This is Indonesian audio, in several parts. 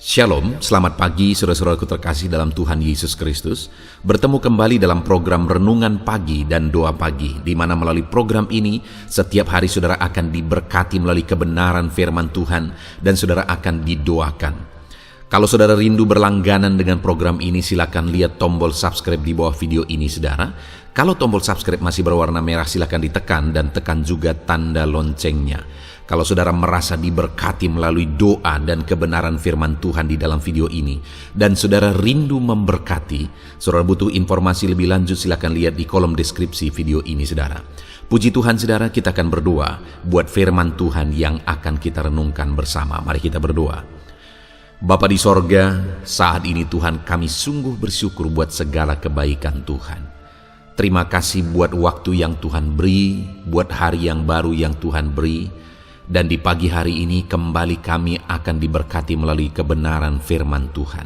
Shalom, selamat pagi saudara-saudaraku terkasih dalam Tuhan Yesus Kristus. Bertemu kembali dalam program Renungan Pagi dan Doa Pagi, di mana melalui program ini setiap hari saudara akan diberkati melalui kebenaran firman Tuhan dan saudara akan didoakan. Kalau saudara rindu berlangganan dengan program ini, silakan lihat tombol subscribe di bawah video ini saudara. Kalau tombol subscribe masih berwarna merah, silakan ditekan dan tekan juga tanda loncengnya. Kalau saudara merasa diberkati melalui doa dan kebenaran firman Tuhan di dalam video ini, dan saudara rindu memberkati, saudara butuh informasi lebih lanjut, silakan lihat di kolom deskripsi video ini saudara. Puji Tuhan saudara, kita akan berdoa buat firman Tuhan yang akan kita renungkan bersama. Mari kita berdoa. Bapa di sorga, saat ini Tuhan kami sungguh bersyukur buat segala kebaikan Tuhan. Terima kasih buat waktu yang Tuhan beri, buat hari yang baru yang Tuhan beri. Dan di pagi hari ini kembali kami akan diberkati melalui kebenaran firman Tuhan.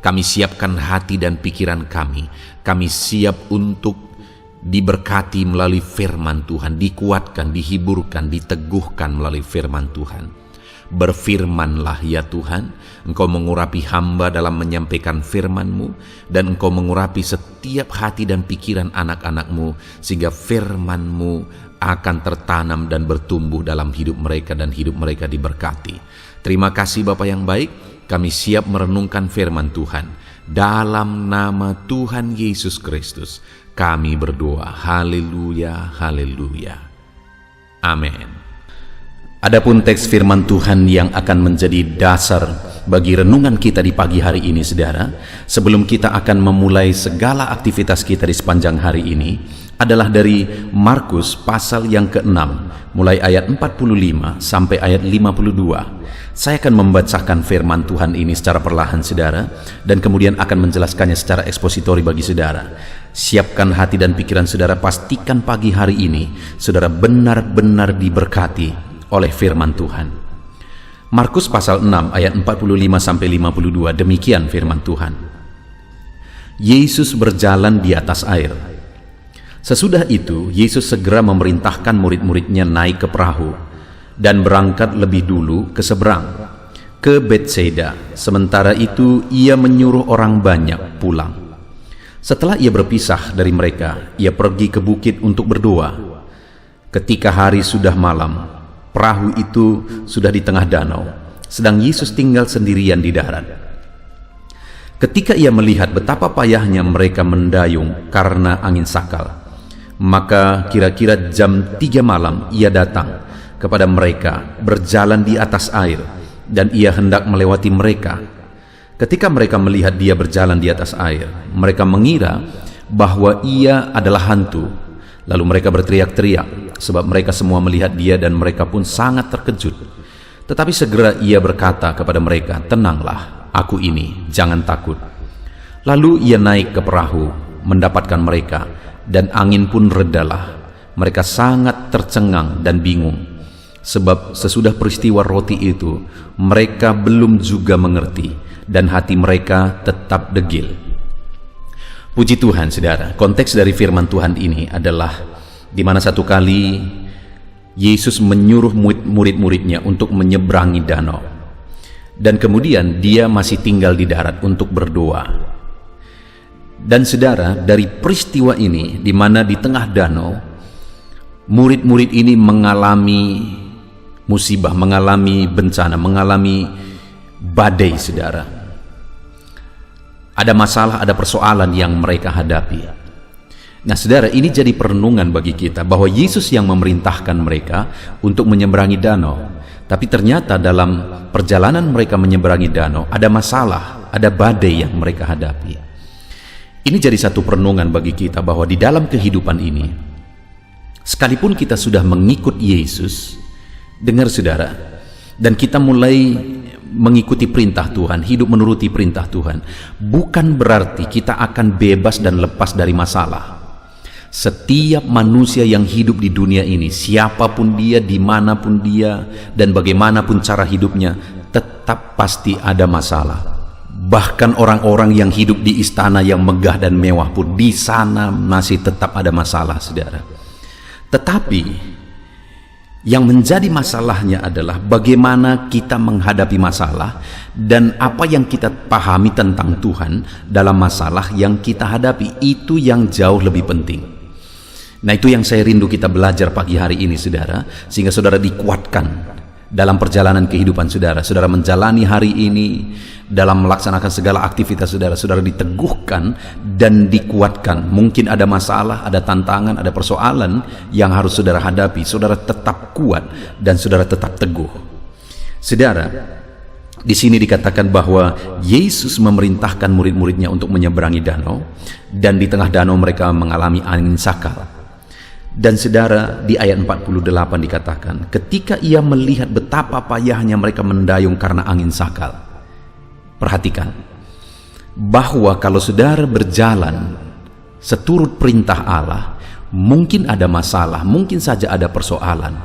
Kami siapkan hati dan pikiran kami. Kami siap untuk diberkati melalui firman Tuhan, dikuatkan, dihiburkan, diteguhkan melalui firman Tuhan. Berfirmanlah ya Tuhan, Engkau mengurapi hamba dalam menyampaikan firman-Mu, dan Engkau mengurapi setiap hati dan pikiran anak-anak-Mu, sehingga firman-Mu akan tertanam dan bertumbuh dalam hidup mereka dan hidup mereka diberkati. Terima kasih Bapa yang baik, kami siap merenungkan firman Tuhan. Dalam nama Tuhan Yesus Kristus, kami berdoa. Haleluya, haleluya. Amin. Adapun teks firman Tuhan yang akan menjadi dasar bagi renungan kita di pagi hari ini saudara, sebelum kita akan memulai segala aktivitas kita di sepanjang hari ini, adalah dari Markus pasal yang ke-6, mulai ayat 45 sampai ayat 52. Saya akan membacakan firman Tuhan ini secara perlahan saudara, dan kemudian akan menjelaskannya secara ekspositori bagi saudara. Siapkan hati dan pikiran saudara, pastikan pagi hari ini saudara benar-benar diberkati oleh firman Tuhan. Markus pasal 6 ayat 45 sampai 52, demikian firman Tuhan. Yesus berjalan di atas air. Sesudah itu Yesus segera memerintahkan murid-muridnya naik ke perahu dan berangkat lebih dulu ke seberang, ke Betsaida. Sementara itu ia menyuruh orang banyak pulang. Setelah ia berpisah dari mereka, ia pergi ke bukit untuk berdoa. Ketika hari sudah malam, perahu itu sudah di tengah danau, sedang Yesus tinggal sendirian di darat. Ketika ia melihat betapa payahnya mereka mendayung karena angin sakal, maka kira-kira jam 3 malam ia datang kepada mereka berjalan di atas air, dan ia hendak melewati mereka. Ketika mereka melihat dia berjalan di atas air, mereka mengira bahwa ia adalah hantu. Lalu mereka berteriak-teriak, sebab mereka semua melihat dia dan mereka pun sangat terkejut. Tetapi segera ia berkata kepada mereka, "Tenanglah, aku ini, jangan takut." Lalu ia naik ke perahu, mendapatkan mereka, dan angin pun redalah. Mereka sangat tercengang dan bingung, sebab sesudah peristiwa roti itu, mereka belum juga mengerti, dan hati mereka tetap degil. Puji Tuhan saudara, konteks dari firman Tuhan ini adalah di mana satu kali Yesus menyuruh murid-muridnya untuk menyeberangi danau, dan kemudian dia masih tinggal di darat untuk berdoa. Dan saudara, dari peristiwa ini di mana di tengah danau murid-murid ini mengalami musibah, mengalami bencana, mengalami badai saudara. Ada masalah, ada persoalan yang mereka hadapi. Nah saudara, ini jadi perenungan bagi kita bahwa Yesus yang memerintahkan mereka untuk menyeberangi danau. Tapi ternyata dalam perjalanan mereka menyeberangi danau, ada masalah, ada badai yang mereka hadapi. Ini jadi satu perenungan bagi kita bahwa di dalam kehidupan ini, sekalipun kita sudah mengikut Yesus, dengar saudara, dan kita mulai mengikuti perintah Tuhan, hidup menuruti perintah Tuhan, bukan berarti kita akan bebas dan lepas dari masalah. Setiap manusia yang hidup di dunia ini, siapapun dia, dimanapun dia, dan bagaimanapun cara hidupnya, tetap pasti ada masalah. Bahkan orang-orang yang hidup di istana yang megah dan mewah pun, di sana masih tetap ada masalah saudara. Tetapi Yang menjadi masalahnya adalah bagaimana kita menghadapi masalah dan apa yang kita pahami tentang Tuhan dalam masalah yang kita hadapi. Itu yang jauh lebih penting. Nah, itu yang saya rindu kita belajar pagi hari ini, saudara, sehingga saudara dikuatkan dalam perjalanan kehidupan saudara. Saudara menjalani hari ini dalam melaksanakan segala aktivitas saudara. Saudara diteguhkan dan dikuatkan. Mungkin ada masalah, ada tantangan, ada persoalan yang harus saudara hadapi. Saudara tetap kuat dan saudara tetap teguh. Saudara, di sini dikatakan bahwa Yesus memerintahkan murid-muridnya untuk menyeberangi danau, dan di tengah danau mereka mengalami angin sakal. Dan saudara, di ayat 48 dikatakan, ketika ia melihat betapa payahnya mereka mendayung karena angin sakal. Perhatikan, bahwa kalau saudara berjalan seturut perintah Allah, mungkin ada masalah, mungkin saja ada persoalan.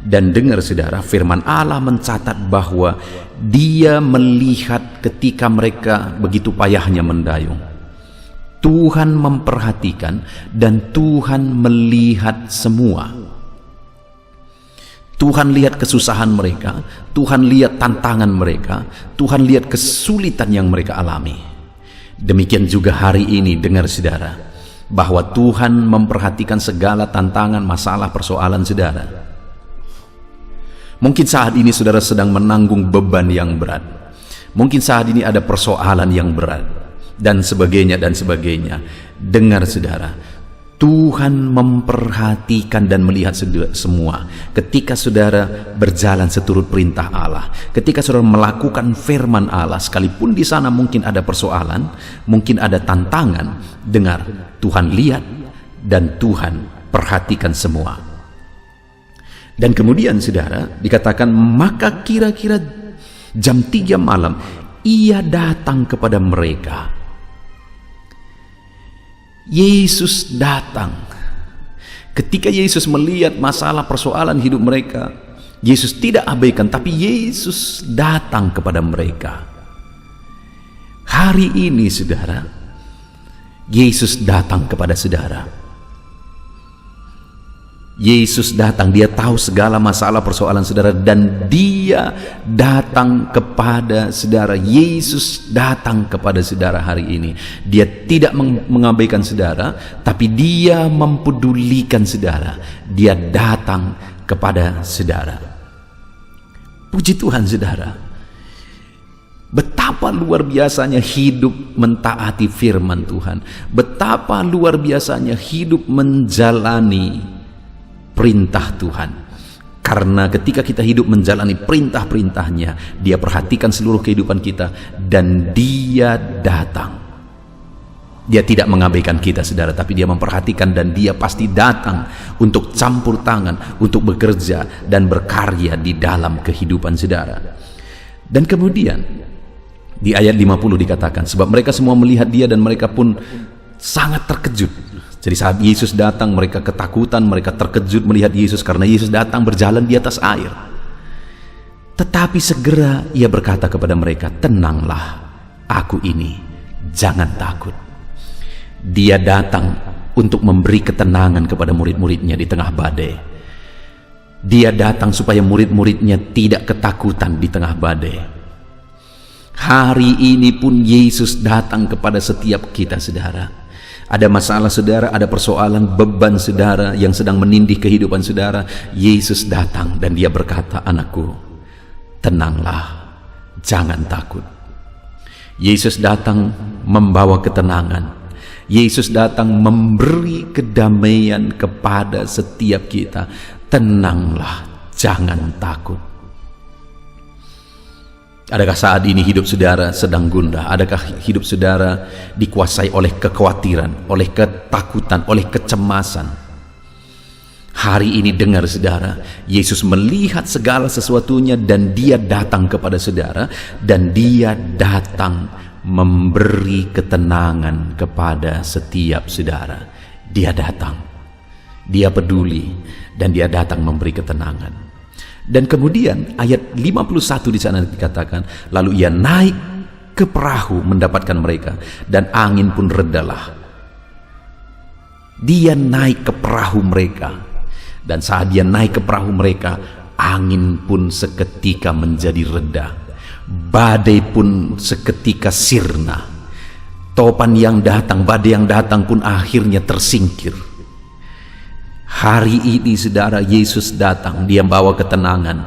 Dan dengar saudara, firman Allah mencatat bahwa dia melihat ketika mereka begitu payahnya mendayung. Tuhan memperhatikan dan Tuhan melihat semua. Tuhan lihat kesusahan mereka, Tuhan lihat tantangan mereka, Tuhan lihat kesulitan yang mereka alami. Demikian juga hari ini, dengar saudara, bahwa Tuhan memperhatikan segala tantangan, masalah, persoalan saudara. Mungkin saat ini saudara sedang menanggung beban yang berat. Mungkin saat ini ada persoalan yang berat. Dan sebagainya dan sebagainya. Dengar saudara, Tuhan memperhatikan dan melihat semua. Ketika saudara berjalan seturut perintah Allah, ketika saudara melakukan firman Allah, sekalipun di sana mungkin ada persoalan, mungkin ada tantangan, dengar, Tuhan lihat dan Tuhan perhatikan semua. Dan kemudian saudara, dikatakan maka kira-kira jam 3 malam ia datang kepada mereka. Yesus datang. Ketika Yesus melihat masalah persoalan hidup mereka, Yesus tidak abaikan, tapi Yesus datang kepada mereka. Hari ini saudara, Yesus datang kepada saudara. Yesus datang, dia tahu segala masalah persoalan saudara, dan dia datang kepada saudara. Yesus datang kepada saudara hari ini. Dia tidak mengabaikan saudara, tapi dia mempedulikan saudara. Dia datang kepada saudara. Puji Tuhan saudara. Betapa luar biasanya hidup mentaati firman Tuhan. Betapa luar biasanya hidup menjalani perintah Tuhan. Karena ketika kita hidup menjalani perintah-perintahnya, dia perhatikan seluruh kehidupan kita dan dia datang. Dia tidak mengabaikan kita saudara, tapi dia memperhatikan dan dia pasti datang untuk campur tangan, untuk bekerja dan berkarya di dalam kehidupan saudara. Dan kemudian di ayat 50 dikatakan, sebab mereka semua melihat dia dan mereka pun sangat terkejut. Jadi saat Yesus datang, mereka ketakutan, mereka terkejut melihat Yesus karena Yesus datang berjalan di atas air. Tetapi segera ia berkata kepada mereka, tenanglah, aku ini, jangan takut. Dia datang untuk memberi ketenangan kepada murid-muridnya di tengah badai. Dia datang supaya murid-muridnya tidak ketakutan di tengah badai. Hari ini pun Yesus datang kepada setiap kita saudara. Ada masalah saudara, ada persoalan, beban saudara yang sedang menindih kehidupan saudara. Yesus datang dan dia berkata, anakku, tenanglah, jangan takut. Yesus datang membawa ketenangan. Yesus datang memberi kedamaian kepada setiap kita. Tenanglah, jangan takut. Adakah saat ini hidup saudara sedang gundah? Adakah hidup saudara dikuasai oleh kekhawatiran, oleh ketakutan, oleh kecemasan? Hari ini dengar saudara, Yesus melihat segala sesuatunya dan dia datang kepada saudara, dan dia datang memberi ketenangan kepada setiap saudara. Dia datang, dia peduli, dan dia datang memberi ketenangan. Dan kemudian ayat 51 di sana dikatakan, lalu ia naik ke perahu mendapatkan mereka, dan angin pun redalah. Dia naik ke perahu mereka, Dan saat dia naik ke perahu mereka, angin pun seketika menjadi reda, badai pun seketika sirna. Topan yang datang, badai yang datang pun akhirnya tersingkir. Hari ini saudara, Yesus datang, dia bawa ketenangan,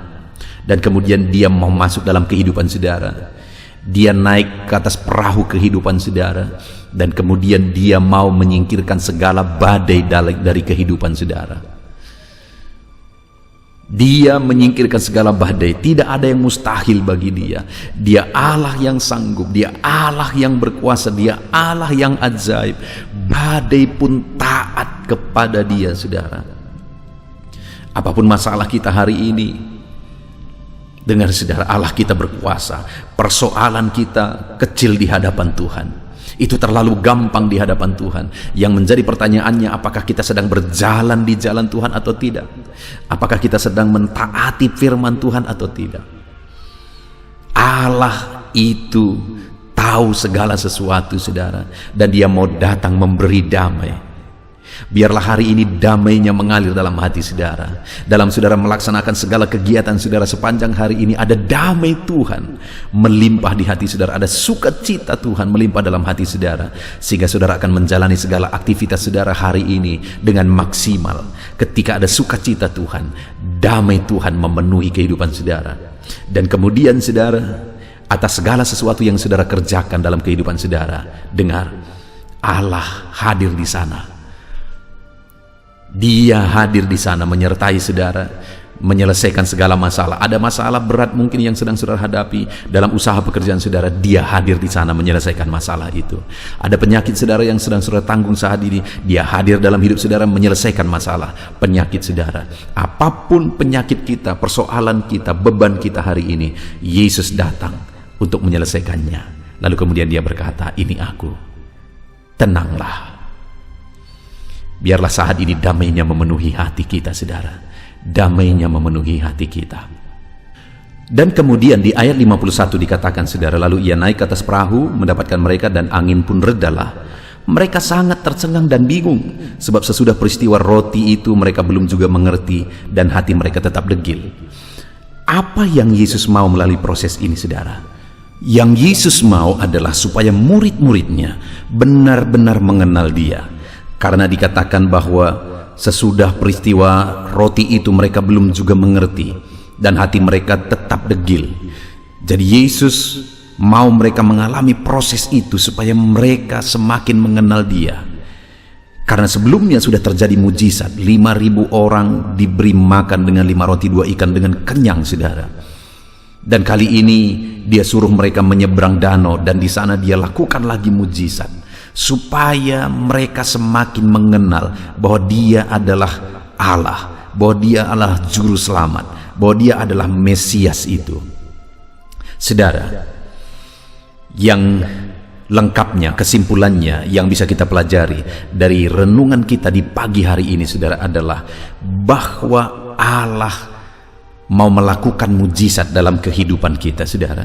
dan kemudian dia mau masuk dalam kehidupan saudara. Dia naik ke atas perahu kehidupan saudara, dan kemudian dia mau menyingkirkan segala badai dari kehidupan saudara. Dia menyingkirkan segala badai. Tidak ada yang mustahil bagi dia. Dia Allah yang sanggup, dia Allah yang berkuasa, dia Allah yang ajaib. Badai pun taat kepada dia, saudara. Apapun masalah kita hari ini, dengar saudara, Allah kita berkuasa. Persoalan kita kecil di hadapan Tuhan. Itu terlalu gampang di hadapan Tuhan. Yang menjadi pertanyaannya, apakah kita sedang berjalan di jalan Tuhan atau tidak? Apakah kita sedang mentaati firman Tuhan atau tidak? Allah itu tahu segala sesuatu, saudara, dan dia mau datang memberi damai. Biarlah hari ini damainya mengalir dalam hati saudara. Dalam saudara melaksanakan segala kegiatan saudara sepanjang hari ini, ada damai Tuhan melimpah di hati saudara. Ada sukacita Tuhan melimpah dalam hati saudara, sehingga saudara akan menjalani segala aktivitas saudara hari ini dengan maksimal. Ketika ada sukacita Tuhan, damai Tuhan memenuhi kehidupan saudara. Dan kemudian saudara, atas segala sesuatu yang saudara kerjakan dalam kehidupan saudara, dengar, Allah hadir di sana. Dia hadir di sana menyertai saudara, menyelesaikan segala masalah. Ada masalah berat mungkin yang sedang saudara hadapi dalam usaha pekerjaan saudara, dia hadir di sana menyelesaikan masalah itu. Ada penyakit saudara yang sedang saudara tanggung saat ini, dia hadir dalam hidup saudara menyelesaikan masalah penyakit saudara. Apapun penyakit kita, persoalan kita, beban kita hari ini, Yesus datang untuk menyelesaikannya. Lalu kemudian dia berkata, ini aku, tenanglah. Biarlah saat ini damainya memenuhi hati kita, saudara. Damainya memenuhi hati kita. Dan kemudian di ayat 51 dikatakan, saudara, lalu ia naik ke atas perahu mendapatkan mereka, dan angin pun redalah. Mereka sangat tercengang dan bingung, sebab sesudah peristiwa roti itu mereka belum juga mengerti, dan hati mereka tetap degil. Apa yang Yesus mau melalui proses ini, saudara? Yang Yesus mau adalah supaya murid-muridnya benar-benar mengenal dia. Karena dikatakan bahwa sesudah peristiwa roti itu mereka belum juga mengerti, dan hati mereka tetap degil. Jadi Yesus mau mereka mengalami proses itu supaya mereka semakin mengenal dia. Karena sebelumnya sudah terjadi mujizat, 5.000 orang diberi makan dengan 5 roti 2 ikan dengan kenyang, saudara. Dan kali ini dia suruh mereka menyeberang danau, dan di sana dia lakukan lagi mujizat supaya mereka semakin mengenal bahwa dia adalah Allah, bahwa dia adalah juru selamat, bahwa dia adalah Mesias itu. Saudara, yang lengkapnya, kesimpulannya yang bisa kita pelajari dari renungan kita di pagi hari ini, saudara, adalah bahwa Allah mau melakukan mujizat dalam kehidupan kita, saudara.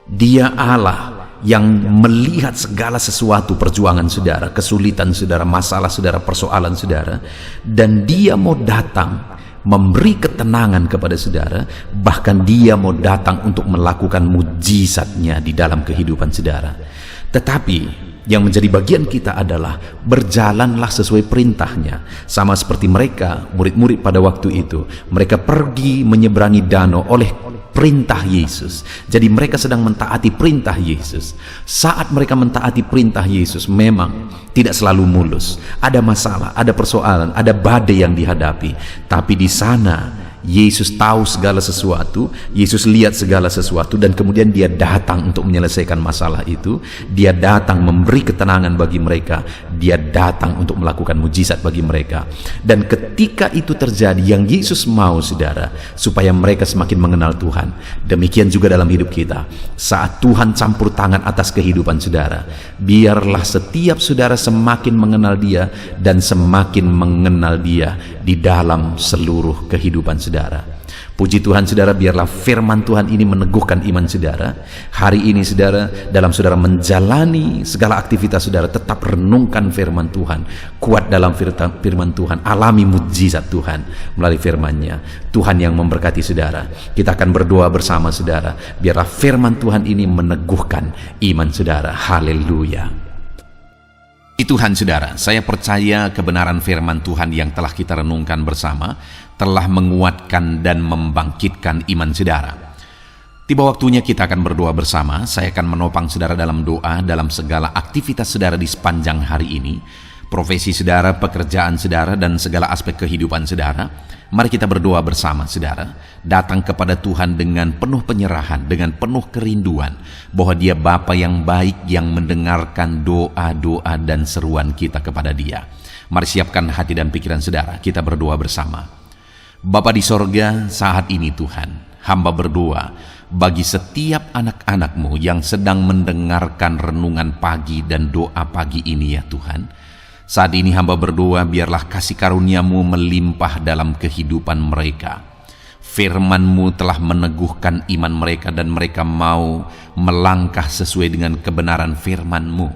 Dia Allah yang melihat segala sesuatu perjuangan saudara, kesulitan saudara, masalah saudara, persoalan saudara, dan dia mau datang memberi ketenangan kepada saudara. Bahkan dia mau datang untuk melakukan mujizatnya di dalam kehidupan saudara. Tetapi yang menjadi bagian kita adalah berjalanlah sesuai perintahnya. Sama seperti mereka, murid-murid pada waktu itu, mereka pergi menyeberangi danau oleh perintah Yesus. Jadi mereka sedang mentaati perintah Yesus. Saat mereka mentaati perintah Yesus, memang tidak selalu mulus. Ada masalah, ada persoalan, ada badai yang dihadapi. Tapi di sana Yesus tahu segala sesuatu, Yesus lihat segala sesuatu, dan kemudian dia datang untuk menyelesaikan masalah itu. Dia datang memberi ketenangan bagi mereka, dia datang untuk melakukan mujizat bagi mereka. Dan ketika itu terjadi, yang Yesus mau, saudara, supaya mereka semakin mengenal Tuhan. Demikian juga dalam hidup kita. Saat Tuhan campur tangan atas kehidupan saudara, biarlah setiap saudara semakin mengenal dia, dan semakin mengenal dia di dalam seluruh kehidupan saudara. Puji Tuhan saudara, biarlah firman Tuhan ini meneguhkan iman saudara. Hari ini saudara, dalam saudara menjalani segala aktivitas saudara, tetap renungkan firman Tuhan. Kuat dalam firman Tuhan, alami mujizat Tuhan melalui firman-Nya. Tuhan yang memberkati saudara. Kita akan berdoa bersama saudara. Biarlah firman Tuhan ini meneguhkan iman saudara. Haleluya. Tuhan saudara, saya percaya kebenaran firman Tuhan yang telah kita renungkan bersama telah menguatkan dan membangkitkan iman saudara. Tiba waktunya kita akan berdoa bersama. Saya akan menopang saudara dalam doa dalam segala aktivitas saudara di sepanjang hari ini, profesi saudara, pekerjaan saudara, dan segala aspek kehidupan saudara. Mari kita berdoa bersama saudara, datang kepada Tuhan dengan penuh penyerahan, dengan penuh kerinduan bahwa Dia Bapa yang baik yang mendengarkan doa-doa dan seruan kita kepada Dia. Mari siapkan hati dan pikiran saudara, kita berdoa bersama. Bapa di sorga, saat ini Tuhan, hamba berdoa bagi setiap anak-anak-Mu yang sedang mendengarkan renungan pagi dan doa pagi ini ya Tuhan. Saat ini hamba berdoa, biarlah kasih karunia-Mu melimpah dalam kehidupan mereka. Firman-Mu telah meneguhkan iman mereka dan mereka mau melangkah sesuai dengan kebenaran firman-Mu.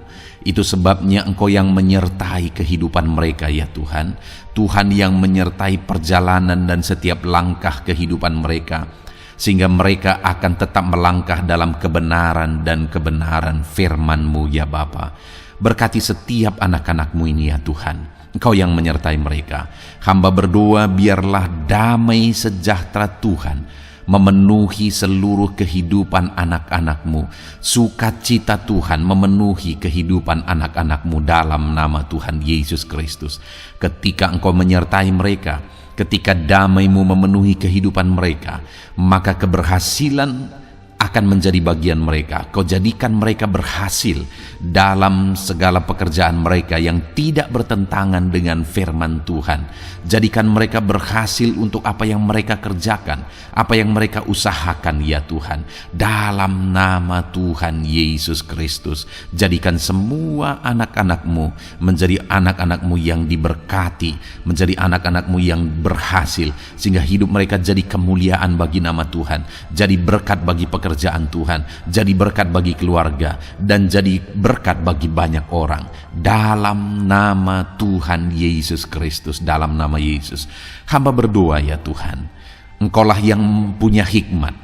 Itu sebabnya Engkau yang menyertai kehidupan mereka ya Tuhan. Tuhan yang menyertai perjalanan dan setiap langkah kehidupan mereka, sehingga mereka akan tetap melangkah dalam kebenaran dan kebenaran firman-Mu ya Bapa. Berkati setiap anak-anak-Mu ini ya Tuhan. Engkau yang menyertai mereka. Hamba berdoa biarlah damai sejahtera Tuhan memenuhi seluruh kehidupan anak-anak-Mu. Sukacita Tuhan memenuhi kehidupan anak-anak-Mu dalam nama Tuhan Yesus Kristus. Ketika Engkau menyertai mereka, ketika damai-Mu memenuhi kehidupan mereka, maka keberhasilan akan menjadi bagian mereka. Kau jadikan mereka berhasil dalam segala pekerjaan mereka yang tidak bertentangan dengan firman Tuhan. Jadikan mereka berhasil untuk apa yang mereka kerjakan, apa yang mereka usahakan ya Tuhan. Dalam nama Tuhan Yesus Kristus, jadikan semua anak-anak-Mu menjadi anak-anak-Mu yang diberkati, menjadi anak-anak-Mu yang berhasil, sehingga hidup mereka jadi kemuliaan bagi nama Tuhan, jadi berkat bagi pekerjaan Tuhan, jadi berkat bagi keluarga, dan jadi berkat bagi banyak orang. Dalam nama Tuhan Yesus Kristus, dalam nama Yesus, hamba berdoa ya Tuhan, Engkaulah yang punya hikmat.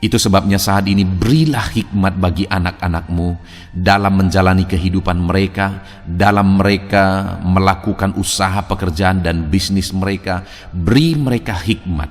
Itu sebabnya saat ini berilah hikmat bagi anak-anak-Mu dalam menjalani kehidupan mereka, dalam mereka melakukan usaha pekerjaan dan bisnis mereka. Beri mereka hikmat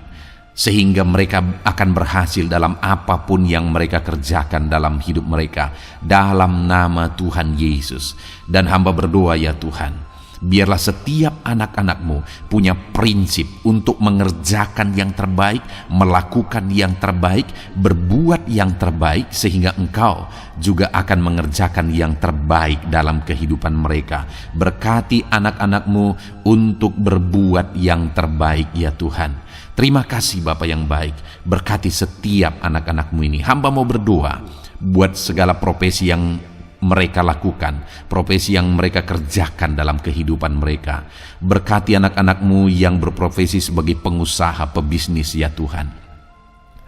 sehingga mereka akan berhasil dalam apapun yang mereka kerjakan dalam hidup mereka, dalam nama Tuhan Yesus. Dan hamba berdoa ya Tuhan, biarlah setiap anak-anak-Mu punya prinsip untuk mengerjakan yang terbaik, melakukan yang terbaik, berbuat yang terbaik, sehingga Engkau juga akan mengerjakan yang terbaik dalam kehidupan mereka. Berkati anak-anak-Mu untuk berbuat yang terbaik ya Tuhan. Terima kasih Bapa yang baik, berkati setiap anak-anak-Mu ini. Hamba mau berdoa buat segala profesi yang mereka lakukan, profesi yang mereka kerjakan dalam kehidupan mereka. Berkati anak-anak-Mu yang berprofesi sebagai pengusaha, pebisnis ya Tuhan.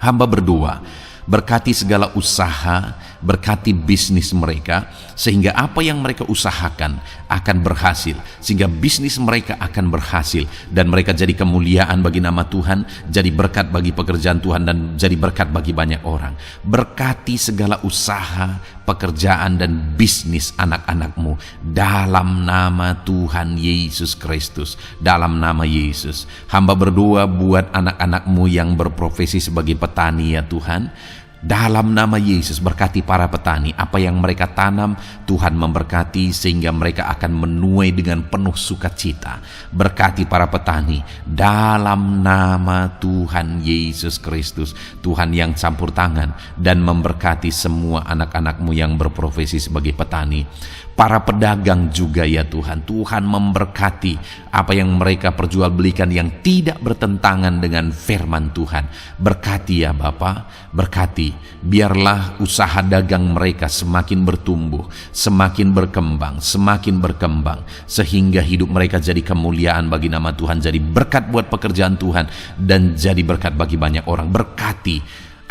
Hamba berdoa, berkati segala usaha, berkati bisnis mereka, sehingga apa yang mereka usahakan akan berhasil, sehingga bisnis mereka akan berhasil, dan mereka jadi kemuliaan bagi nama Tuhan, jadi berkat bagi pekerjaan Tuhan, dan jadi berkat bagi banyak orang. Berkati segala usaha, pekerjaan, dan bisnis anak-anak-Mu dalam nama Tuhan Yesus Kristus, dalam nama Yesus. Hamba berdoa buat anak-anak-Mu yang berprofesi sebagai petani ya Tuhan. Dalam nama Yesus, berkati para petani. Apa yang mereka tanam, Tuhan memberkati sehingga mereka akan menuai dengan penuh sukacita. Berkati para petani dalam nama Tuhan Yesus Kristus. Tuhan yang campur tangan dan memberkati semua anak-anak-Mu yang berprofesi sebagai petani. Para pedagang juga ya Tuhan, Tuhan memberkati apa yang mereka perjualbelikan yang tidak bertentangan dengan firman Tuhan. Berkati ya Bapa, berkati, biarlah usaha dagang mereka semakin bertumbuh, semakin berkembang, sehingga hidup mereka jadi kemuliaan bagi nama Tuhan, jadi berkat buat pekerjaan Tuhan, dan jadi berkat bagi banyak orang. Berkati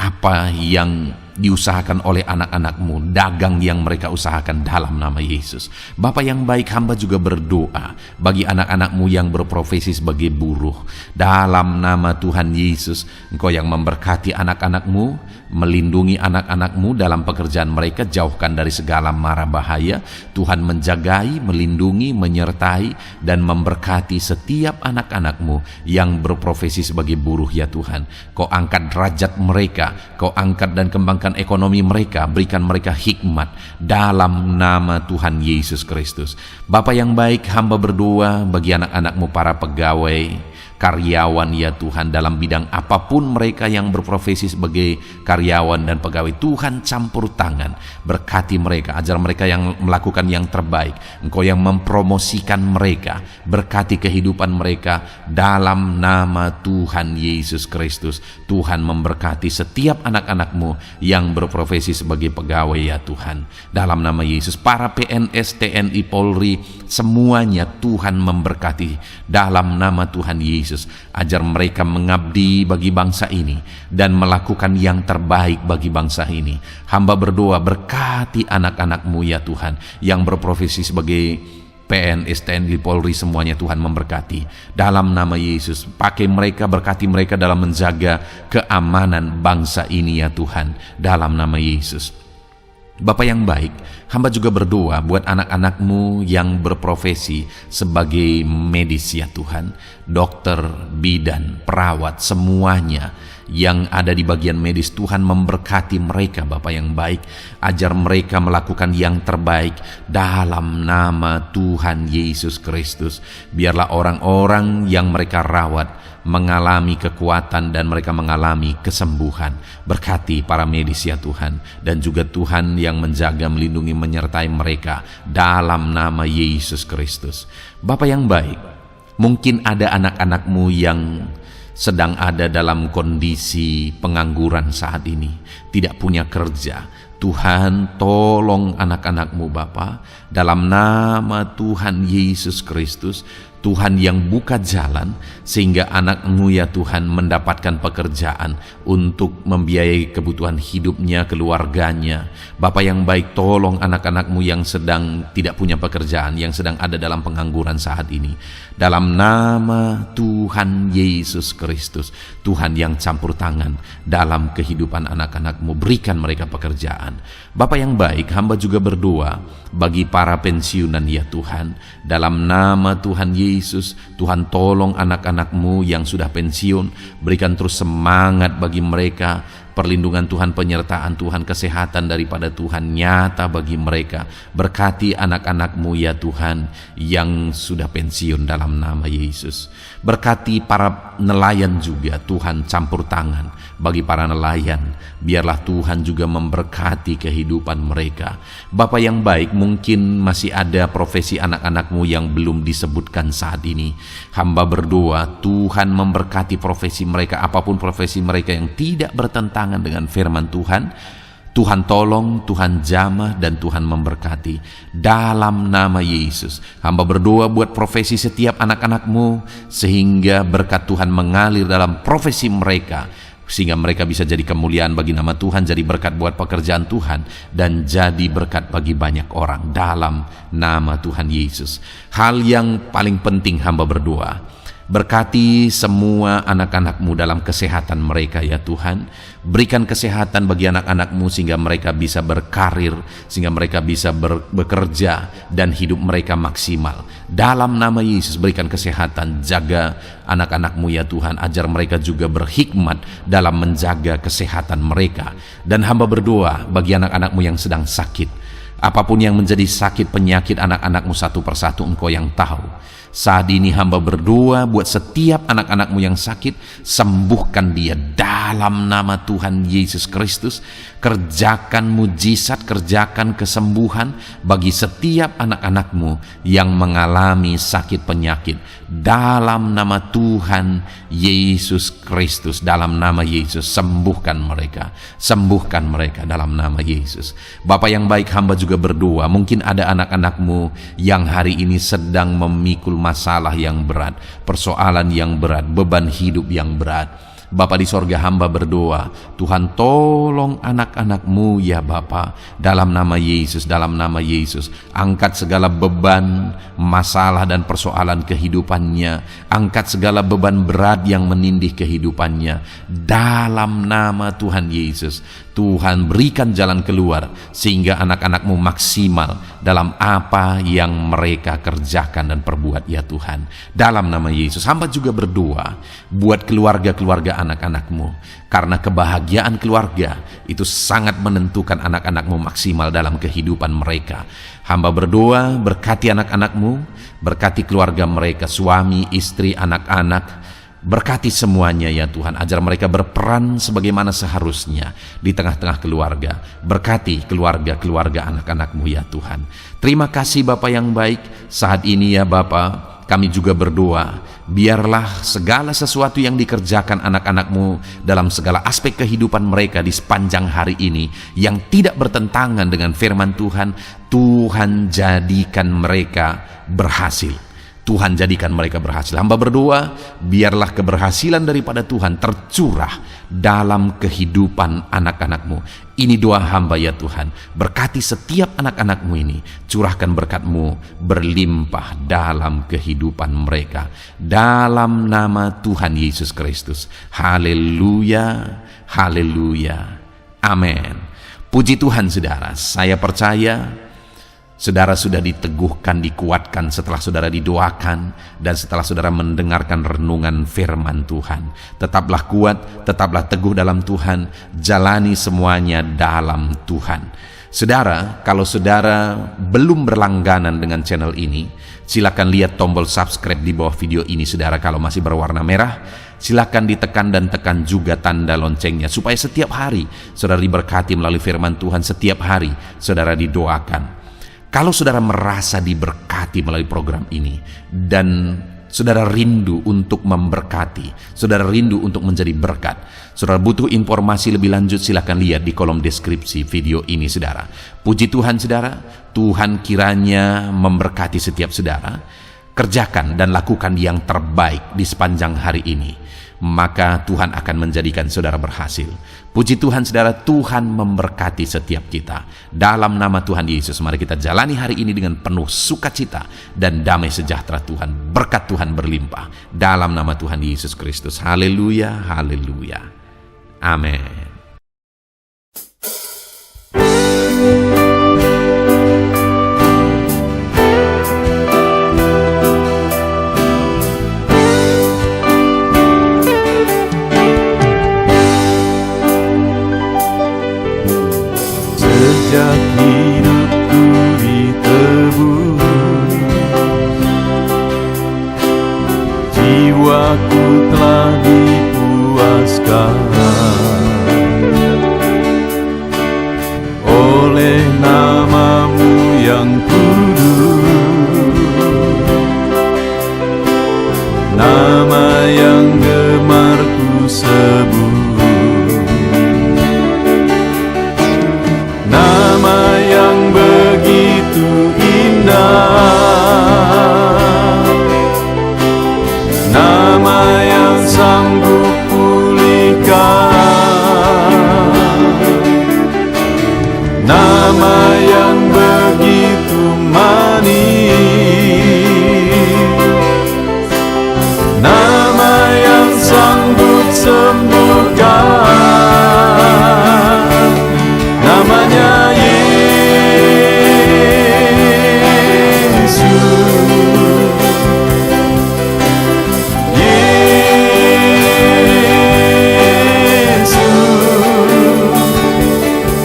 apa yang diusahakan oleh anak-anak-Mu, dagang yang mereka usahakan dalam nama Yesus. Bapa yang baik, hamba juga berdoa bagi anak-anak-Mu yang berprofesi sebagai buruh. Dalam nama Tuhan Yesus, Engkau yang memberkati anak-anak-Mu, melindungi anak-anak-Mu dalam pekerjaan mereka, jauhkan dari segala mara bahaya. Tuhan menjagai, melindungi, menyertai, dan memberkati setiap anak-anak-Mu yang berprofesi sebagai buruh ya Tuhan. Kau angkat derajat mereka, Kau angkat dan kembangkan ekonomi mereka, berikan mereka hikmat dalam nama Tuhan Yesus Kristus. Bapa yang baik, hamba berdoa bagi anak-anak-Mu para pegawai, karyawan ya Tuhan, dalam bidang apapun mereka yang berprofesi sebagai karyawan dan pegawai. Tuhan campur tangan, berkati mereka, ajar mereka yang melakukan yang terbaik. Engkau yang mempromosikan mereka, berkati kehidupan mereka dalam nama Tuhan Yesus Kristus. Tuhan memberkati setiap anak-anak-Mu yang berprofesi sebagai pegawai ya Tuhan, dalam nama Yesus. Para PNS, TNI, Polri, semuanya Tuhan memberkati dalam nama Tuhan Yesus. Ajar mereka mengabdi bagi bangsa ini dan melakukan yang terbaik bagi bangsa ini. Hamba berdoa, berkati anak-anak-Mu ya Tuhan yang berprofesi sebagai PNS, TNI, Polri, semuanya Tuhan memberkati dalam nama Yesus. Pakai mereka, berkati mereka dalam menjaga keamanan bangsa ini ya Tuhan, dalam nama Yesus. Bapa yang baik, hamba juga berdoa buat anak-anak-Mu yang berprofesi sebagai medis ya Tuhan, dokter, bidan, perawat, semuanya yang ada di bagian medis. Tuhan memberkati mereka Bapa yang baik, ajar mereka melakukan yang terbaik dalam nama Tuhan Yesus Kristus. Biarlah orang-orang yang mereka rawat mengalami kekuatan dan mereka mengalami kesembuhan. Berkati para medis ya Tuhan, dan juga Tuhan yang menjaga, melindungi, menyertai mereka dalam nama Yesus Kristus. Bapa yang baik, mungkin ada anak-anak-Mu yang sedang ada dalam kondisi pengangguran saat ini, tidak punya kerja. Tuhan, tolong anak-anak-Mu Bapa, dalam nama Tuhan Yesus Kristus. Tuhan yang buka jalan sehingga anak-Mu ya Tuhan mendapatkan pekerjaan untuk membiayai kebutuhan hidupnya, keluarganya. Bapa yang baik, tolong anak-anak-Mu yang sedang tidak punya pekerjaan, yang sedang ada dalam pengangguran saat ini. Dalam nama Tuhan Yesus Kristus, Tuhan yang campur tangan dalam kehidupan anak-anak-Mu, berikan mereka pekerjaan. Bapa yang baik, hamba juga berdoa bagi para pensiunan ya Tuhan, dalam nama Tuhan Yesus. Tuhan tolong anak-anak-Mu yang sudah pensiun, berikan terus semangat bagi mereka, perlindungan Tuhan, penyertaan Tuhan, kesehatan daripada Tuhan nyata bagi mereka. Berkati anak-anak-Mu ya Tuhan yang sudah pensiun dalam nama Yesus. Berkati para nelayan juga, Tuhan campur tangan bagi para nelayan. Biarlah Tuhan juga memberkati kehidupan mereka. Bapa yang baik, mungkin masih ada profesi anak-anak-Mu yang belum disebutkan saat ini. Hamba berdoa Tuhan memberkati profesi mereka, apapun profesi mereka yang tidak bertentangan dengan firman Tuhan. Tuhan tolong, Tuhan jamah, dan Tuhan memberkati dalam nama Yesus. Hamba berdoa buat profesi setiap anak-anak-Mu, sehingga berkat Tuhan mengalir dalam profesi mereka, sehingga mereka bisa jadi kemuliaan bagi nama Tuhan, jadi berkat buat pekerjaan Tuhan, dan jadi berkat bagi banyak orang dalam nama Tuhan Yesus. Hal yang paling penting hamba berdoa, berkati semua anak-anak-Mu dalam kesehatan mereka ya Tuhan. Berikan kesehatan bagi anak-anak-Mu sehingga mereka bisa berkarir, sehingga mereka bisa bekerja dan hidup mereka maksimal. Dalam nama Yesus berikan kesehatan, jaga anak-anak-Mu ya Tuhan, ajar mereka juga berhikmat dalam menjaga kesehatan mereka. Dan hamba berdoa bagi anak-anak-Mu yang sedang sakit, apapun yang menjadi sakit penyakit anak-anak-Mu satu persatu Engkau yang tahu. Saat ini hamba berdoa buat setiap anak-anakmu yang sakit, sembuhkan dia dalam nama Tuhan Yesus Kristus. Kerjakan mujizat, kerjakan kesembuhan bagi setiap anak-anakmu yang mengalami sakit penyakit dalam nama Tuhan Yesus Kristus. Dalam nama Yesus, sembuhkan mereka dalam nama Yesus. Bapa yang baik, hamba juga berdoa, mungkin ada anak-anakmu yang hari ini sedang memikul masalah yang berat, persoalan yang berat, beban hidup yang berat. Bapa di sorga, hamba berdoa, Tuhan tolong anak-anakmu ya Bapa, dalam nama Yesus, dalam nama Yesus. Angkat segala beban, masalah dan persoalan kehidupannya, angkat segala beban berat yang menindih kehidupannya, dalam nama Tuhan Yesus. Tuhan berikan jalan keluar sehingga anak-anakmu maksimal dalam apa yang mereka kerjakan dan perbuat ya Tuhan. Dalam nama Yesus, hamba juga berdoa buat keluarga-keluarga anak-anakmu, karena kebahagiaan keluarga itu sangat menentukan anak-anakmu maksimal dalam kehidupan mereka. Hamba berdoa, berkati anak-anakmu, berkati keluarga mereka, suami, istri, anak-anak, berkati semuanya ya Tuhan, ajar mereka berperan sebagaimana seharusnya di tengah-tengah keluarga. Berkati keluarga-keluarga anak-anakmu ya Tuhan. Terima kasih Bapa yang baik. Saat ini ya Bapa, kami juga berdoa, biarlah segala sesuatu yang dikerjakan anak-anakmu dalam segala aspek kehidupan mereka di sepanjang hari ini yang tidak bertentangan dengan firman Tuhan, Tuhan jadikan mereka berhasil. Tuhan jadikan mereka berhasil. Hamba berdoa, biarlah keberhasilan daripada Tuhan tercurah dalam kehidupan anak-anakmu. Ini doa hamba ya Tuhan. Berkati setiap anak-anakmu ini. Curahkan berkat-Mu berlimpah dalam kehidupan mereka. Dalam nama Tuhan Yesus Kristus. Haleluya, haleluya, amin. Puji Tuhan saudara, saya percaya saudara sudah diteguhkan, dikuatkan setelah saudara didoakan dan setelah saudara mendengarkan renungan firman Tuhan. Tetaplah kuat, tetaplah teguh dalam Tuhan, jalani semuanya dalam Tuhan. Saudara, kalau saudara belum berlangganan dengan channel ini, silakan lihat tombol subscribe di bawah video ini. Saudara, kalau masih berwarna merah, silakan ditekan dan tekan juga tanda loncengnya supaya setiap hari saudara diberkati melalui firman Tuhan. Setiap hari saudara didoakan. Kalau saudara merasa diberkati melalui program ini dan saudara rindu untuk memberkati, saudara rindu untuk menjadi berkat, saudara butuh informasi lebih lanjut, silakan lihat di kolom deskripsi video ini saudara. Puji Tuhan saudara, Tuhan kiranya memberkati setiap saudara. Kerjakan dan lakukan yang terbaik di sepanjang hari ini, maka Tuhan akan menjadikan saudara berhasil. Puji Tuhan saudara, Tuhan memberkati setiap kita. Dalam nama Tuhan Yesus, mari kita jalani hari ini dengan penuh sukacita dan damai sejahtera Tuhan. Berkat Tuhan berlimpah dalam nama Tuhan Yesus Kristus. Haleluya, haleluya, amin. Sejak hidupku ditebus, jiwaku telah dipuaskan oleh nama-Mu yang kudus, nama yang gemar ku sebut. Nama yang begitu indah, nama yang sanggup pulihkan, nama yang begitu manis, nama yang sanggup sembuhkan. Namanya Yesus, Yesus,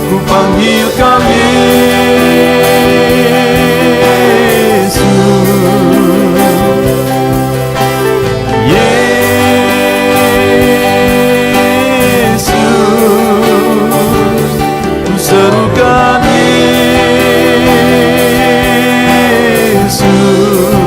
ku panggil Kau Yesus, serukan Yesus.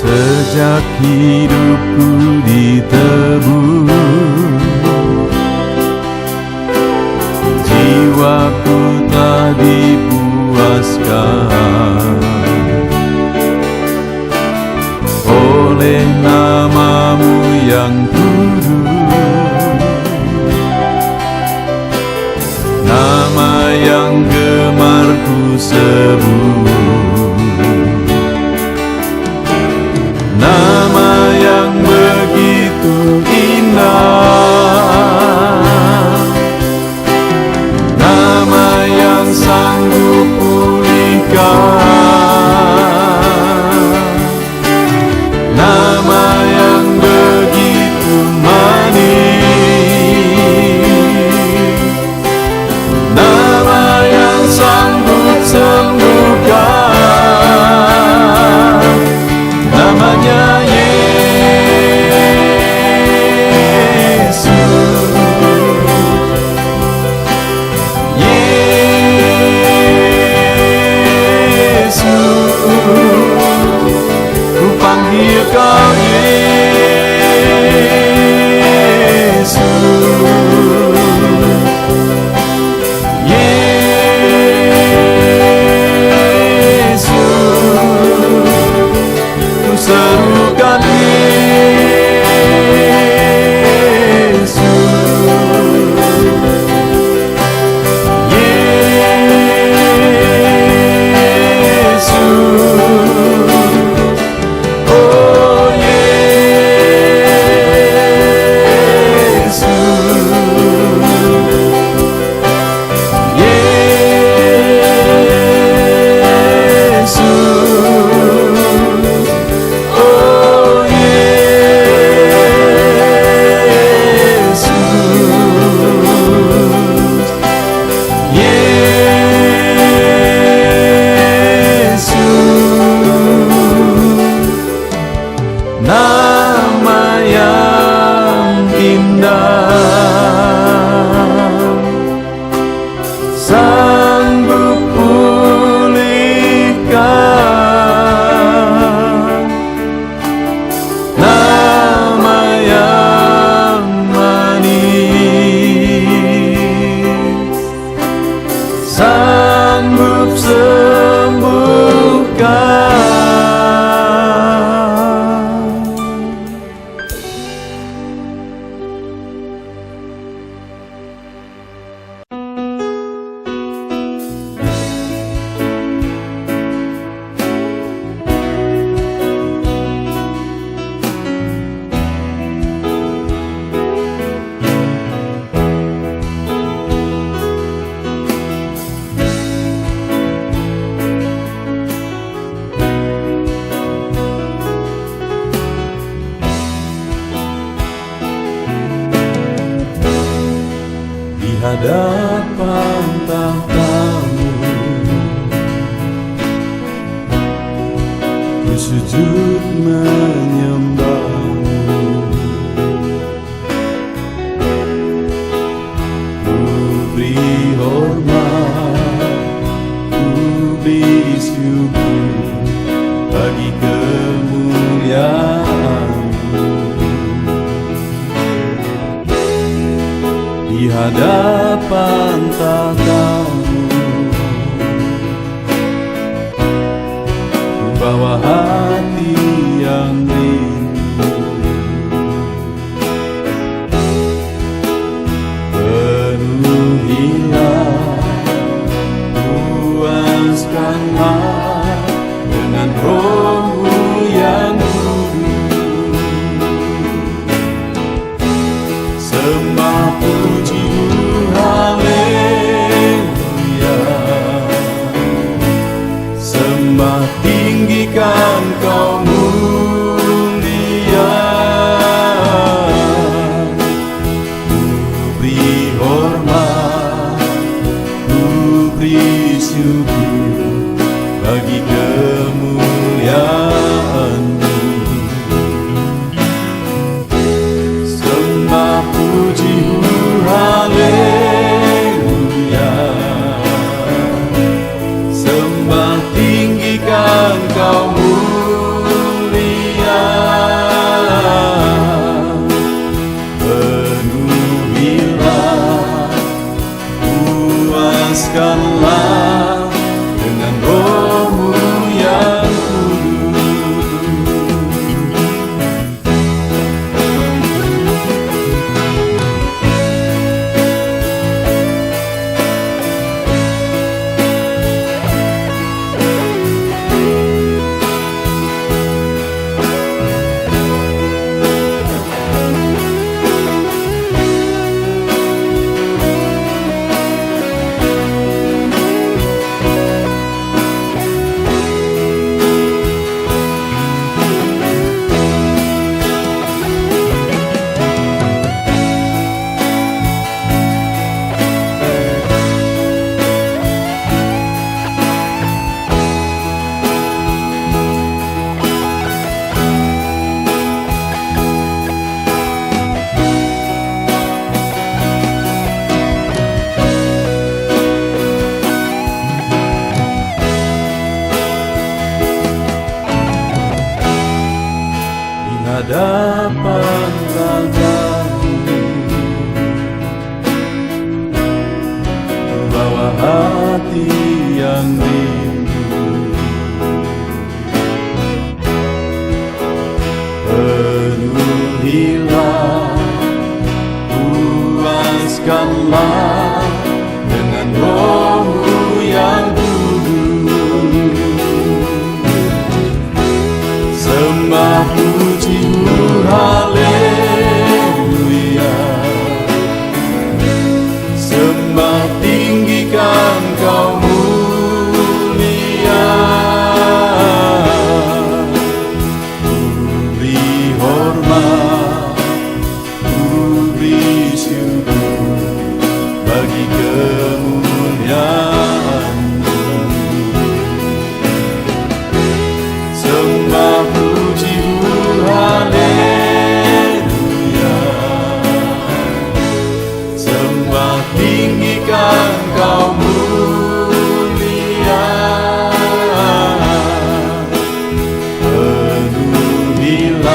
Sejak hidupku ditebus, jiwaku telah dipuaskan oleh nama-Mu yang kudus, nama yang gemar ku sebut, nama yang begitu indah, nama yang sanggup pulihkan, nama yang begitu manis, nama yang sanggup sembuhkan, namanya Kau Yesus, Yesus, ku serukan Yesus, nama yang indah, sanggup pulihkan, nama yang manis, sanggup sembuhkan. Hadapan tahta-Mu, ku sujud menyembah-Mu, ku beri hormat, ku beri syukur bagi kemuliaan-Mu. Di hadapan tahta-Mu, ku bawa hati yang rindu, penuhilah, puaskanlah dengan Roh-Mu yang kudus. Sembah puji, haleluya. Engkau mulia. Ku beri hormat, ku beri syukur bagi kemuliaan-Mu. Sembah puji haleluya, sembah tinggikan Kau mulia. Penuhilah, puaskanlah dengan Roh-Mu yang kudus. Di hadapan Raja-Mu, bawa hati yang rindu. Penuhilah, puaskanlah dengan Roh-Mu yang kudus. Sembah puji-Mu haleluya, sembah tinggikan Kau mulia. Ku beri hormat, ku beri syukur bagi kemuliaan-Mu. Sembah puji-Mu haleluya, sembah tinggikan Kau mulia. Penuhilah,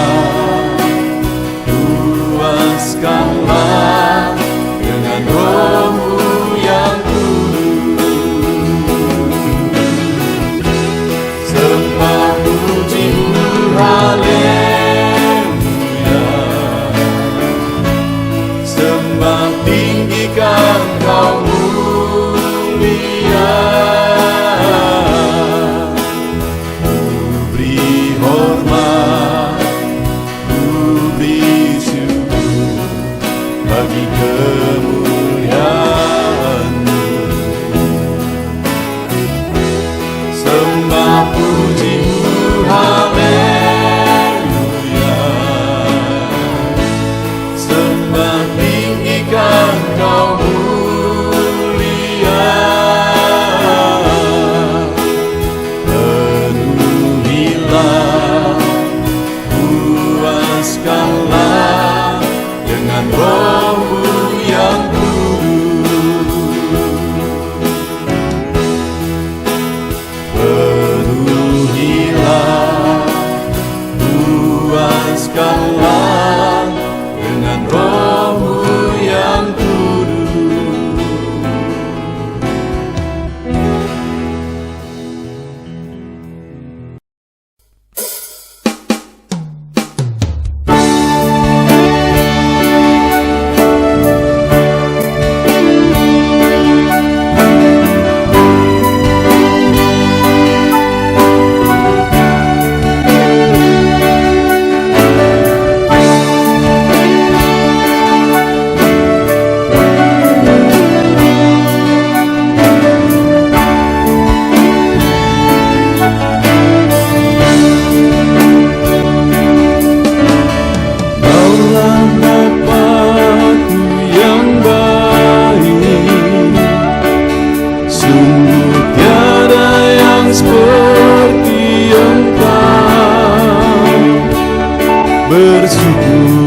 puaskanlah dengan Roh-Mu yang kudus. Sembah puji-Mu haleluya, sembah tinggikan Kau mulia. Ku beri hormat, ku beri syukur bagi kemuliaan-Mu. Sembah puji-Mu haleluya, sembah tinggikan Kau mulia. Penuhilah, puaskanlah dengan Roh-Mu yang kudus. Penuhilah, puaskanlah dengan Roh-Mu yang kudus. bersyukur.